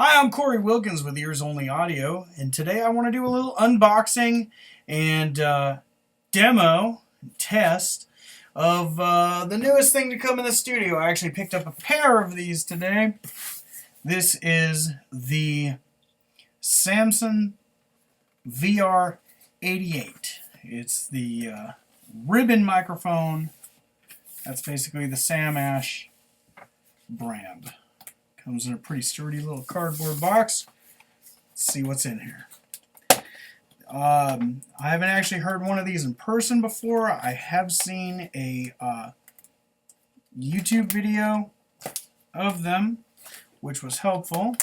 Hi, I'm Corey Wilkins with Ears Only Audio, and today I want to do a little unboxing and demo, test of the newest thing to come in the studio. I actually picked up a pair of these today. This is the Samson VR88. It's the ribbon microphone. That's basically the Sam Ash brand. Comes in a pretty sturdy little cardboard box. Let's see what's in here. I haven't actually heard one of these in person before. I have seen a YouTube video of them, which was helpful.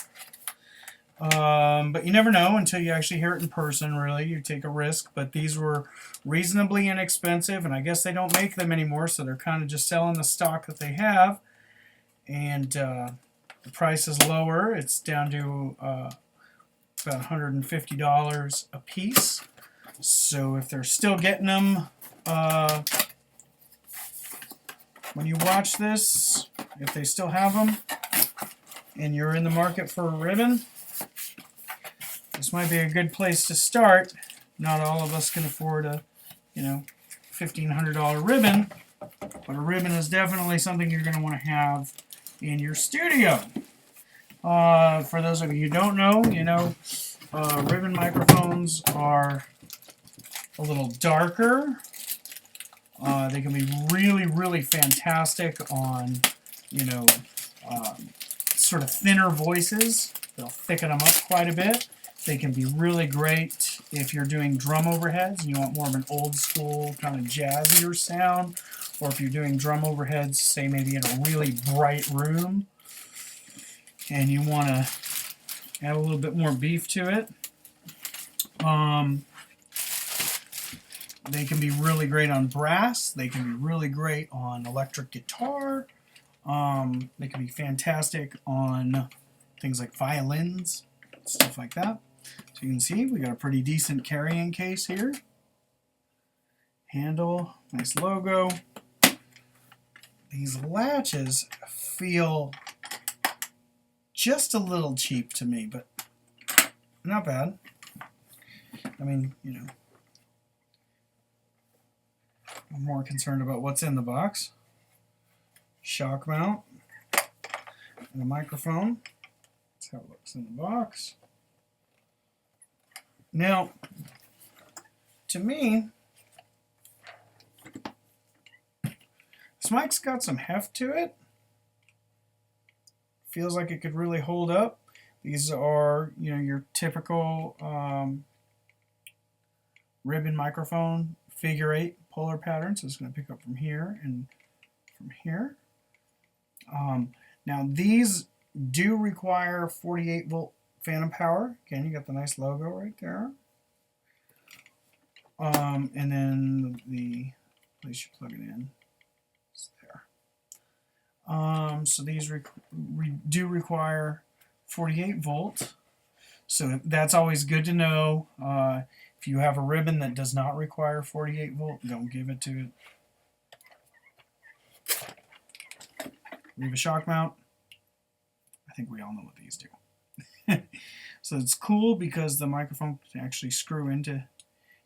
But you never know until you actually hear it in person, really. You take a risk. But these were reasonably inexpensive, and I guess they don't make them anymore, so they're kind of just selling the stock that they have. And the price is lower. It's down to about $150 a piece. So if they're still getting them when you watch this, if they still have them and you're in the market for a ribbon, this might be a good place to start. Not all of us can afford a, $1,500 ribbon, but a ribbon is definitely something you're going to want to have in your studio. For those of you who don't know, ribbon microphones are a little darker. They can be really, really fantastic on, sort of thinner voices. They'll thicken them up quite a bit. They can be really great if you're doing drum overheads and you want more of an old school kind of jazzier sound, or if you're doing drum overheads, say maybe in a really bright room and you want to add a little bit more beef to it. They can be really great on brass. They can be really great on electric guitar. They can be fantastic on things like violins, stuff like that. So you can see we got a pretty decent carrying case here. Handle, nice logo. These latches feel just a little cheap to me, but not bad. I mean, I'm more concerned about what's in the box. Shock mount and a microphone. That's how it looks in the box. Now, to me, this mic's got some heft to it. Feels like it could really hold up. These are, your typical ribbon microphone, figure 8 polar pattern. So it's going to pick up from here and from here. Now these do require 48 volt phantom power. Again, you got the nice logo right there. And then the place you plug it in is there. So these do require 48 volt. So that's always good to know. If you have a ribbon that does not require 48 volt, don't give it to it. We have a shock mount. I think we all know what these do. So it's cool because the microphone can actually screw into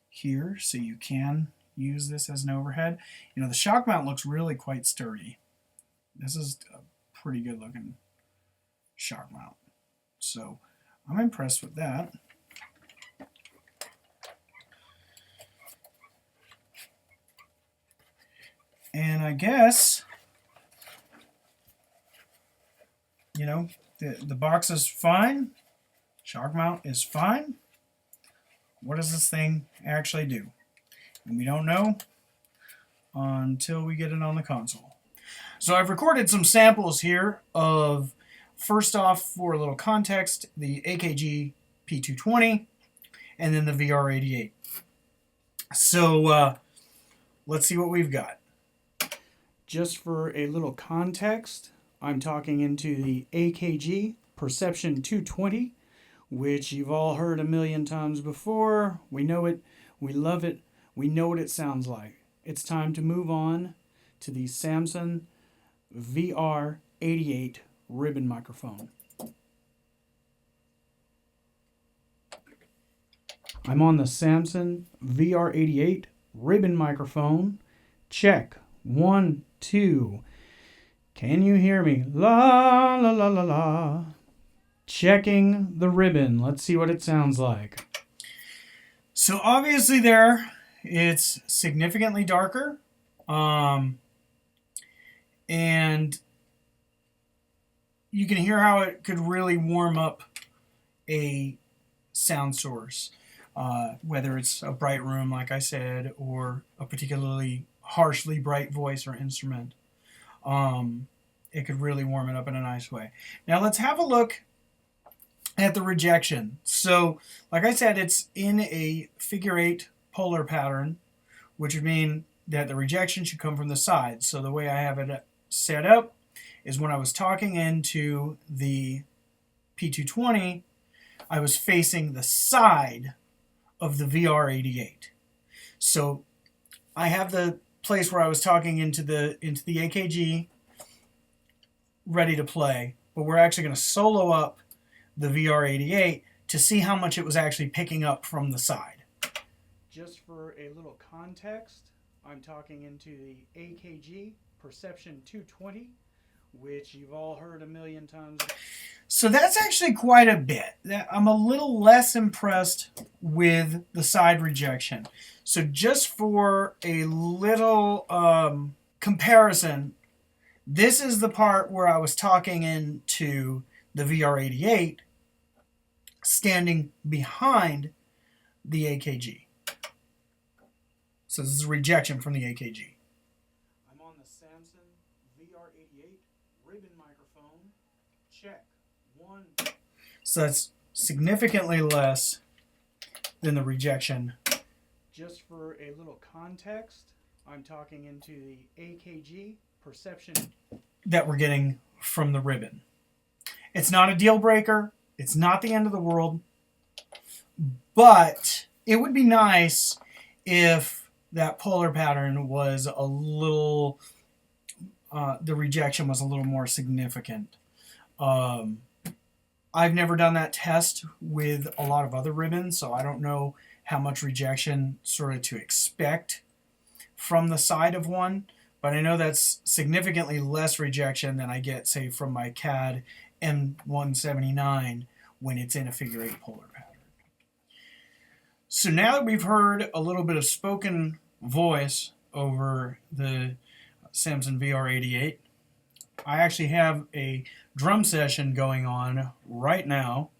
here, so you can use this as an overhead. The shock mount looks really quite sturdy. This is a pretty good looking shock mount. So I'm impressed with that. And I guess, the box is fine. Shock mount is fine. What does this thing actually do? And we don't know until we get it on the console. So I've recorded some samples here of, first off, for a little context, the AKG P220 and then the VR88. So let's see what we've got. Just for a little context, I'm talking into the AKG Perception 220, which you've all heard a million times before. We know it, we love it, we know what it sounds like. It's time to move on to the Samson VR88 ribbon microphone. I'm on the Samson VR88 ribbon microphone. Check. 1, 2. Can you hear me? La la la la la. Checking the ribbon. Let's see what it sounds like. So obviously there, it's significantly darker. And you can hear how it could really warm up a sound source, whether it's a bright room, like I said, or a particularly harshly bright voice or instrument. It could really warm it up in a nice way. Now let's have a look at the rejection. So, like I said, it's in a figure 8 polar pattern, which would mean that the rejection should come from the side. So the way I have it set up is when I was talking into the P220, I was facing the side of the VR88. So I have the place where I was talking into the AKG ready to play, but we're actually going to solo up the VR88 to see how much it was actually picking up from the side. Just for a little context, I'm talking into the AKG Perception 220, which you've all heard a million times. So that's actually quite a bit. I'm a little less impressed with the side rejection. So just for a little comparison, this is the part where I was talking into the VR88 standing behind the AKG. So this is a rejection from the AKG. I'm on the Samson VR88 ribbon microphone. Check. 1. So that's significantly less than the rejection. Just for a little context, I'm talking into the AKG Perception that we're getting from the ribbon. It's not a deal breaker. It's not the end of the world. But it would be nice if that polar pattern was a little, the rejection was a little more significant. I've never done that test with a lot of other ribbons, so I don't know how much rejection sort of to expect from the side of one. But I know that's significantly less rejection than I get, say, from my CAD M179 when it's in a figure 8 polar pattern. So now that we've heard a little bit of spoken voice over the Samson VR88, I actually have a drum session going on right now,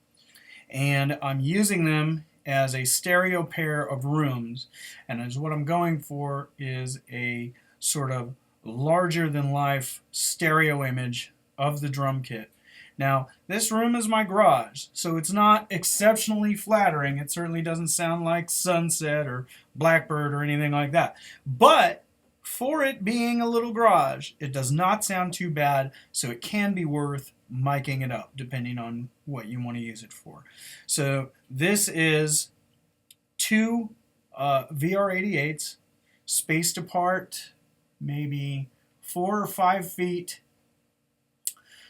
and I'm using them as a stereo pair of rooms. And as what I'm going for is a sort of larger than life stereo image of the drum kit. Now, this room is my garage, so it's not exceptionally flattering. It certainly doesn't sound like Sunset or Blackbird or anything like that. But for it being a little garage, it does not sound too bad, so it can be worth miking it up depending on what you want to use it for. So this is 2 VR88s spaced apart, maybe 4 or 5 feet,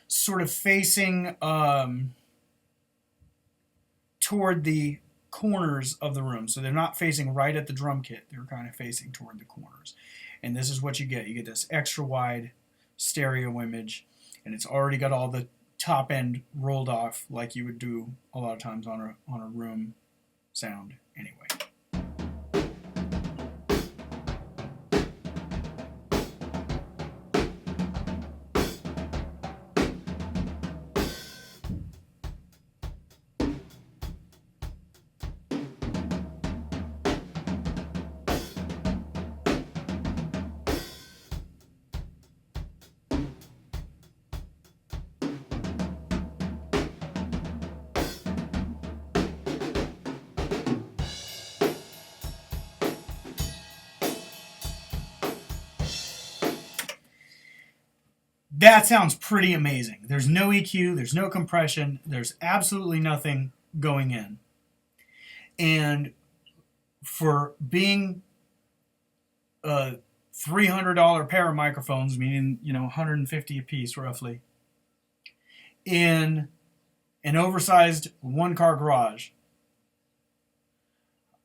sort of facing toward the corners of the room. So they're not facing right at the drum kit. They're kind of facing toward the corners. And this is what you get. You get this extra wide stereo image, and it's already got all the top end rolled off like you would do a lot of times on a room sound anyway. That sounds pretty amazing. There's no EQ, there's no compression, there's absolutely nothing going in. And for being a $300 pair of microphones, meaning, $150 a piece roughly, in an oversized one-car garage,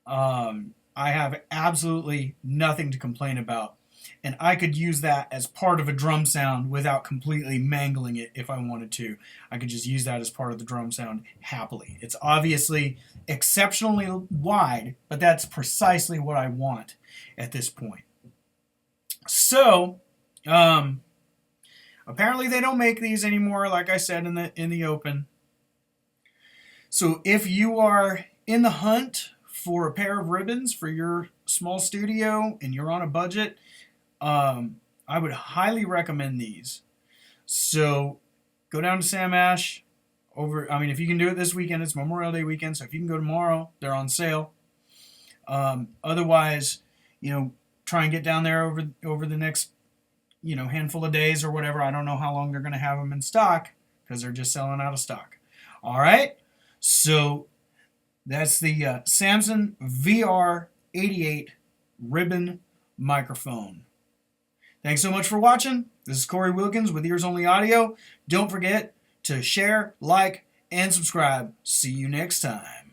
I have absolutely nothing to complain about. And I could use that as part of a drum sound without completely mangling it if I wanted to. I could just use that as part of the drum sound happily. It's obviously exceptionally wide, but that's precisely what I want at this point. So, apparently they don't make these anymore, like I said in the open. So if you are in the hunt for a pair of ribbons for your small studio and you're on a budget, I would highly recommend these. So go down to Sam Ash. If you can do it this weekend, it's Memorial Day weekend, so if you can go tomorrow, they're on sale. Otherwise, try and get down there over the next, handful of days or whatever. I don't know how long they're going to have them in stock because they're just selling out of stock. All right, so that's the Samson VR88 ribbon microphone. Thanks so much for watching. This is Corey Wilkins with Ears Only Audio. Don't forget to share, like, and subscribe. See you next time.